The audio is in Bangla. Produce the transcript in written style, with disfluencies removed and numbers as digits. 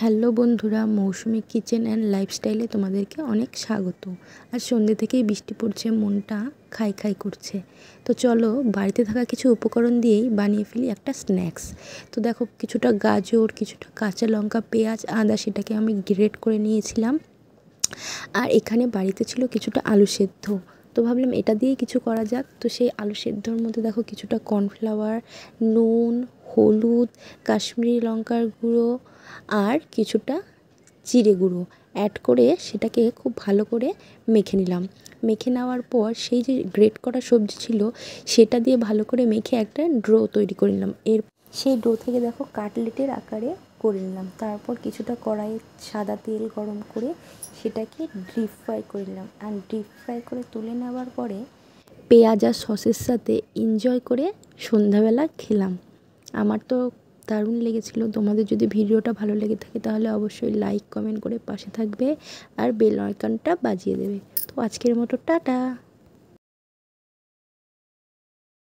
হ্যালো বন্ধুরা, মৌসুমি কিচেন অ্যান্ড লাইফস্টাইলে তোমাদেরকে অনেক স্বাগত। আর সন্ধ্যে থেকেই বৃষ্টি পড়ছে, মনটা খাই খাই করছে। তো চলো বাড়িতে থাকা কিছু উপকরণ দিয়েই বানিয়ে ফেলি একটা স্ন্যাক্স। তো দেখো, কিছুটা গাজর, কিছুটা কাঁচা লঙ্কা, পেঁয়াজ, আদা সেটাকে আমি গ্রেট করে নিয়েছিলাম। আর এখানে বাড়িতে ছিল কিছুটা আলু সেদ্ধ। তো ভাবলাম এটা দিয়ে কিছু করা যাক। তো সেই আলু সেদ্ধর মধ্যে দেখো কিছুটা কর্নফ্লাওয়ার, নুন, হলুদ, কাশ্মীরি লঙ্কার গুঁড়ো আর কিছুটা জিরে গুঁড়ো অ্যাড করে সেটাকে খুব ভালো করে মেখে নিলাম। মেখে নেওয়ার পর সেই যে গ্রেট করা সবজি ছিল সেটা দিয়ে ভালো করে মেখে একটা ডো তৈরি করে নিলাম। সেই ডো থেকে দেখো কাটলেটের আকারে করে নিলাম। তারপর কিছুটা কড়াইয়ে সাদা তেল গরম করে সেটাকে ডিপ ফ্রাই করে নিলাম। আর ডিপ ফ্রাই করে তুলে নেওয়ার পরে পেঁয়াজ আর সসের সাথে এনজয় করে সন্ধ্যাবেলা খেলাম। আমার তো দারুণ লেগেছিলো। তোমাদের যদি ভিডিওটা ভালো লেগে থাকে তাহলে অবশ্যই লাইক কমেন্ট করে পাশে থাকবে আর বেল আইকনটা বাজিয়ে দেবে। তো আজকের মতো টাটা।